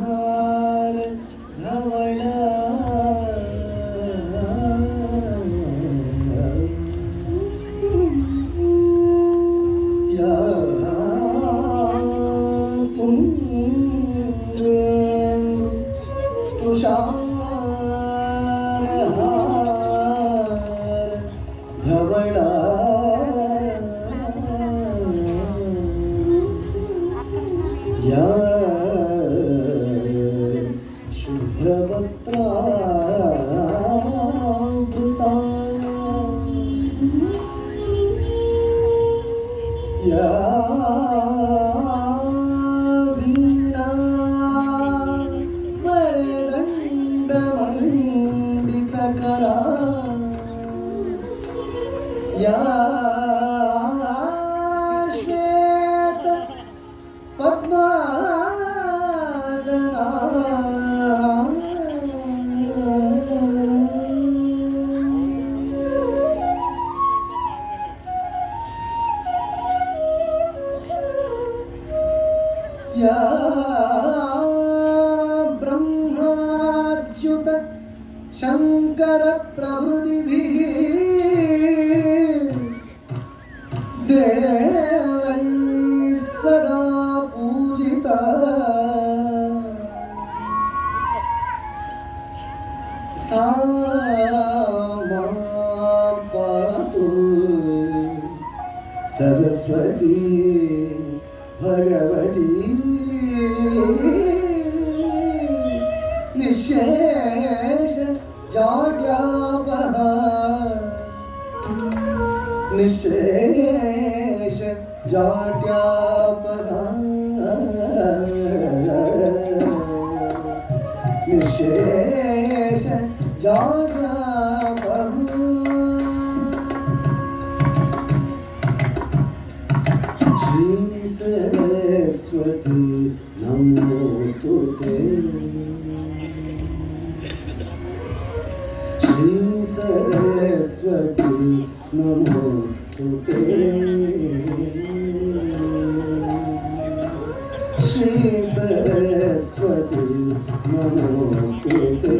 तुषारहार धवला या कुंदेन्दु तुषारहार धवला या शुभ्रवस्त्रावृता या वीणा वरदण्डमण्डितकरा या श्वेत पद्मासना या ब्रह्माच्युत शंकर प्रभृतिभिः देवैः सदा पूजिता सा मां पातु सरस्वती भगवती निःशेष जाड्यापहा निःशेष जाड्यापहा निःशेष जाड्यापहा श्री सरस्वती नमोस्तुते श्री सरस्वती नमोस्तुते श्री सरस्वती नमोस्तुते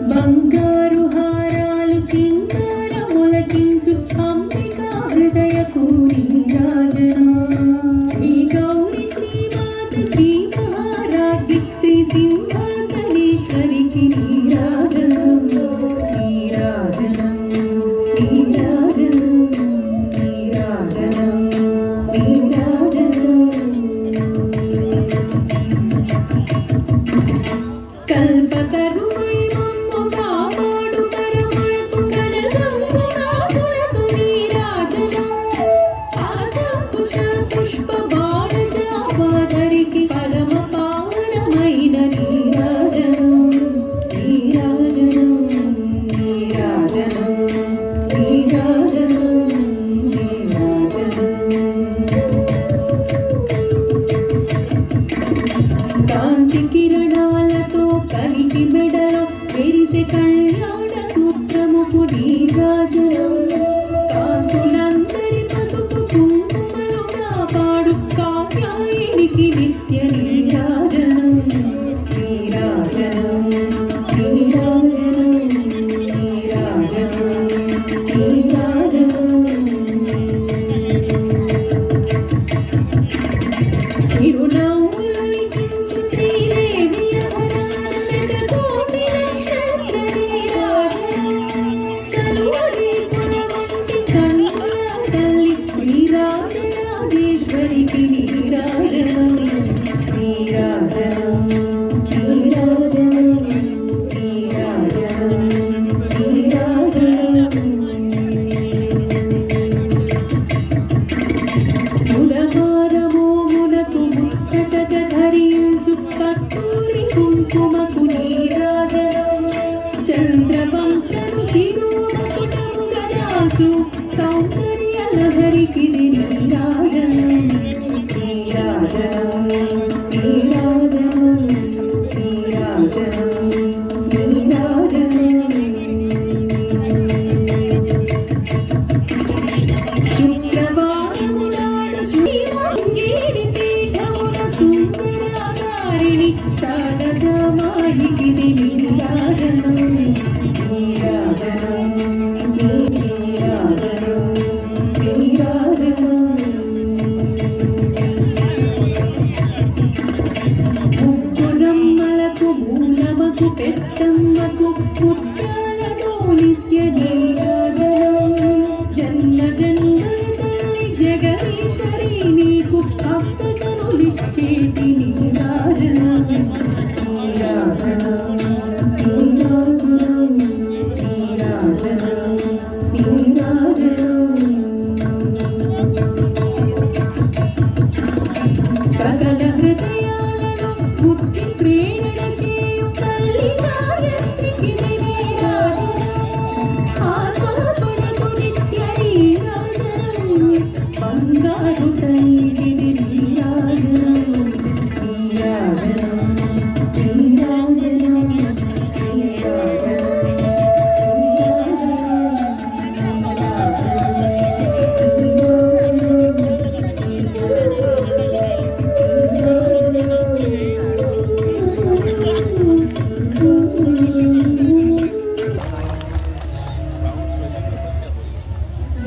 బంగారు హారాలు సింగార మొలకించు అంబికా హృదయకు నీరాజనం శ్రీ గౌరి శ్రీమాత శ్రీ మహారాజ్ఞి శ్రీ సింహాసనేశ్వరికి నీరాజనం నీరాజనం నీరాజనం నీరాజనం నీరాజనం కల్పతరుమై మమ్ము కాపాడు కరమలకు కనకమునాథులకు నీరాజనం ఆశంకుశ పుష్ప బాణజాపాదరికి పరమ పావనమైన నీరాజనం నీరాజనం నీరాజనం నీరాజనం నీరాజనం కాంతి కిరణాలతో కలికి మెడలో మెరిసే కళ్యాణ సూత్రముకు నీరాజనం కాంతులందరి పసుపు కుంకుమలు కాపాడు కాత్యాయనికి నిత్య నీరాజనం నీరాజనం నీరాజనం నీరాజనం నీరాజనం చిరునవ్వులొలికించు శ్రీదేవి అవతార శతకోటి నక్షత్ర నీరాజనం కలువడి కొలవంటి కన్నుల తల్లి శ్రీరాజరాజేశ్వరికి నీరాజనం నీరాజనం నీరాజనం నీరాజనం నీరాజనం ఉదహారమోమునకు ముచ్చటగ ధరించు కస్తూరి కుంకుమకు నీరాజనం చంద్రవంకను శిరోమకుటము గదాసు సౌందర్య లహరికి నీరాజనం నీరాజనం నీరాజనం నీరాజనం నీరాజనం శుక్రవారమునాడు శ్రీమంగేరి పీఠమున సుందరాకారిణి శారదామాయికి నీరాజనం నీరాజనం నీరాజనం నీరాజనం ముగ్గురమ్మలకు మూలమకు పెద్దమ్మకు ముత్యాలతో నిత్య నీరాజనం జన్మ జన్మల తల్లి జగదీశ్వరి నీకు భక్తజనులిచ్చేటి నీరాజనం నీరాజనం నీరాజనం నీరాజనం నీరాజనం సకల హృదయాలలో బుద్ధి ప్రేరణ చేయు తల్లి గాయత్రికి నీరాజనం ఆత్మపడకు నిత్య నీరాజనం బంగారు తల్లికి నీరాజనం నీరాజనం నీరాజనం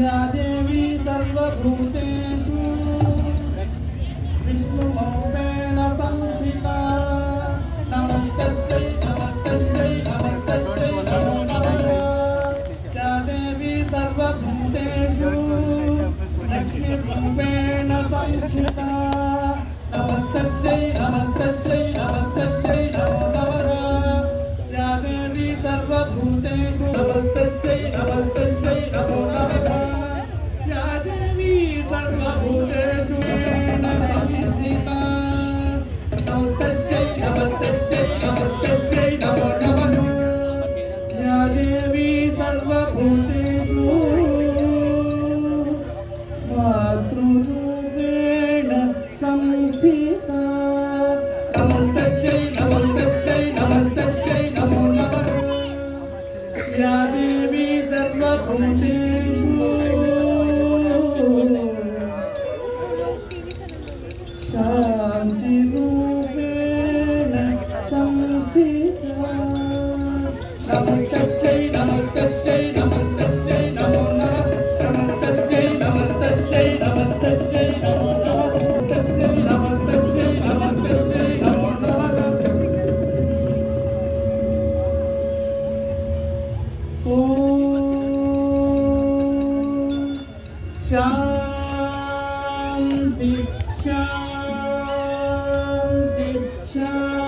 या देवी सर्वभूतेषु विष्णुरूपेण संस्थिता नमस्तस्यै नमस्तस्यै नमस्तस्यै नमो नमः या देवी सर्वभूतेषु लक्ष्मीरूपेण संस्थिता नमस्तस्यै नमस्तस्यै नमस्तस्यै नमो नमः या देवी सर्वभूतेषु नमस्तस्यै नमस्तस्यै नमो नमः या देवी सर्वभूतेषु संस्थिता नमस्तस्यै नमस्तस्यै नमस्तस्यै नमो नमः या देवी सर्वभूतेषु मातृरूपेण संस्थिता नमस्तस्यै नमस्तस्यै नमस्तस्यै नमो नमः या देवी सर्वभूतेषु शान्तिरूपेण శాంతి